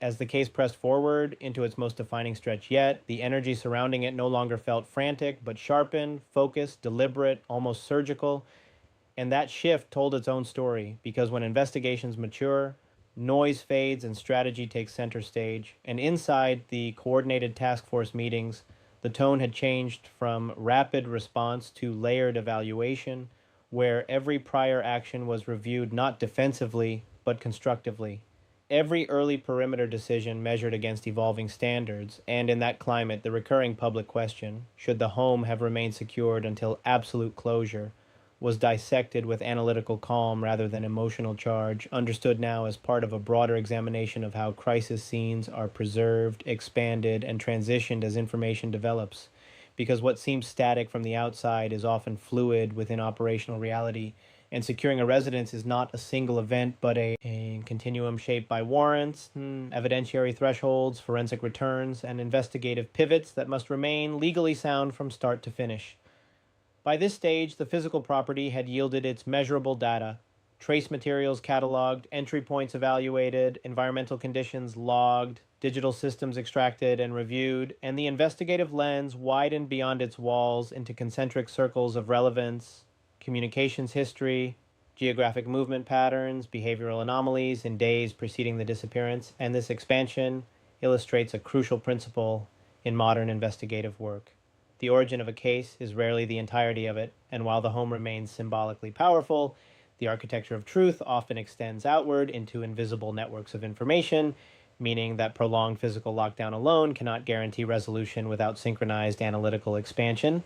As the case pressed forward into its most defining stretch yet, the energy surrounding it no longer felt frantic, but sharpened, focused, deliberate, almost surgical. And that shift told its own story, because when investigations mature, noise fades and strategy takes center stage. And inside the coordinated task force meetings, the tone had changed from rapid response to layered evaluation, where every prior action was reviewed not defensively, but constructively. Every early perimeter decision measured against evolving standards, and in that climate, the recurring public question, should the home have remained secured until absolute closure, was dissected with analytical calm rather than emotional charge, understood now as part of a broader examination of how crisis scenes are preserved, expanded, and transitioned as information develops. Because what seems static from the outside is often fluid within operational reality, and securing a residence is not a single event, but a continuum shaped by warrants, evidentiary thresholds, forensic returns, and investigative pivots that must remain legally sound from start to finish. By this stage, the physical property had yielded its measurable data: trace materials cataloged, entry points evaluated, environmental conditions logged, digital systems extracted and reviewed, and the investigative lens widened beyond its walls into concentric circles of relevance, communications history, geographic movement patterns, behavioral anomalies in days preceding the disappearance, and this expansion illustrates a crucial principle in modern investigative work. The origin of a case is rarely the entirety of it, and while the home remains symbolically powerful, the architecture of truth often extends outward into invisible networks of information, meaning that prolonged physical lockdown alone cannot guarantee resolution without synchronized analytical expansion.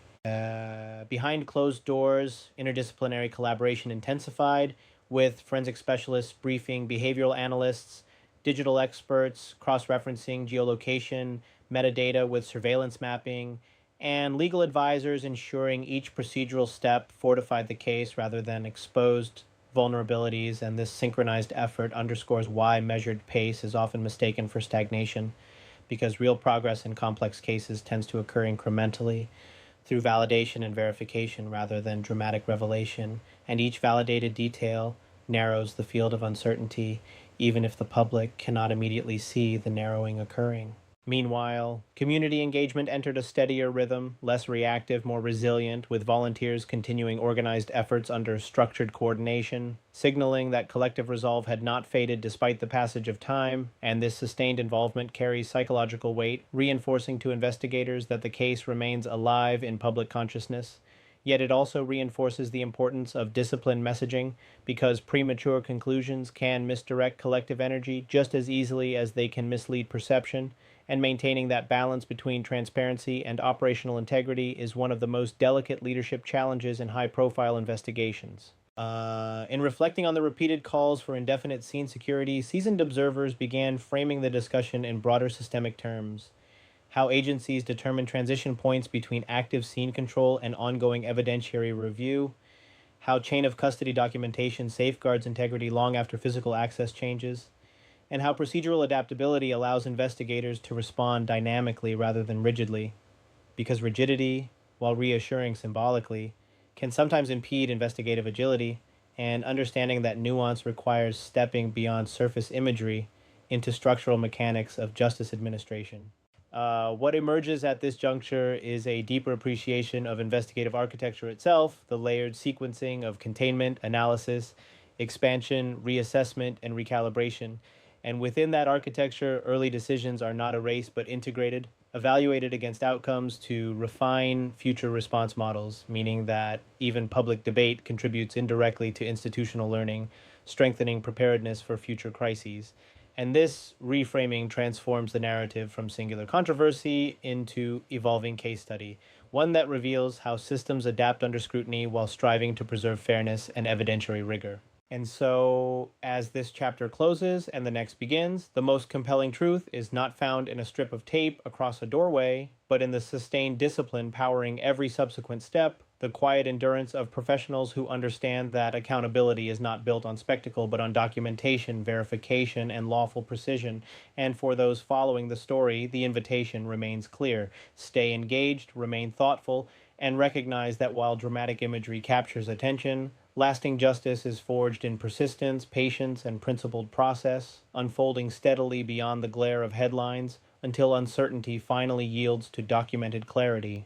Behind closed doors, interdisciplinary collaboration intensified, with forensic specialists briefing behavioral analysts, digital experts, cross-referencing geolocation, metadata with surveillance mapping, and legal advisors ensuring each procedural step fortified the case rather than exposed vulnerabilities. And this synchronized effort underscores why measured pace is often mistaken for stagnation, because real progress in complex cases tends to occur incrementally through validation and verification rather than dramatic revelation, and each validated detail narrows the field of uncertainty, even if the public cannot immediately see the narrowing occurring. Meanwhile, community engagement entered a steadier rhythm, less reactive, more resilient, with volunteers continuing organized efforts under structured coordination, signaling that collective resolve had not faded despite the passage of time, and this sustained involvement carries psychological weight, reinforcing to investigators that the case remains alive in public consciousness. Yet it also reinforces the importance of disciplined messaging, because premature conclusions can misdirect collective energy just as easily as they can mislead perception, and maintaining that balance between transparency and operational integrity is one of the most delicate leadership challenges in high-profile investigations. In reflecting on the repeated calls for indefinite scene security, seasoned observers began framing the discussion in broader systemic terms: how agencies determine transition points between active scene control and ongoing evidentiary review, how chain of custody documentation safeguards integrity long after physical access changes, and how procedural adaptability allows investigators to respond dynamically rather than rigidly, because rigidity, while reassuring symbolically, can sometimes impede investigative agility, and understanding that nuance requires stepping beyond surface imagery into structural mechanics of justice administration. What emerges at this juncture is a deeper appreciation of investigative architecture itself, the layered sequencing of containment, analysis, expansion, reassessment, and recalibration. And within that architecture, early decisions are not erased but integrated, evaluated against outcomes to refine future response models, meaning that even public debate contributes indirectly to institutional learning, strengthening preparedness for future crises. And this reframing transforms the narrative from singular controversy into evolving case study, one that reveals how systems adapt under scrutiny while striving to preserve fairness and evidentiary rigor. And so, as this chapter closes and the next begins, the most compelling truth is not found in a strip of tape across a doorway, but in the sustained discipline powering every subsequent step, the quiet endurance of professionals who understand that accountability is not built on spectacle but on documentation, verification, and lawful precision. And for those following the story, the invitation remains clear: stay engaged, remain thoughtful, and recognize that while dramatic imagery captures attention, Lasting justice is forged in persistence, patience, and principled process, unfolding steadily beyond the glare of headlines until uncertainty finally yields to documented clarity.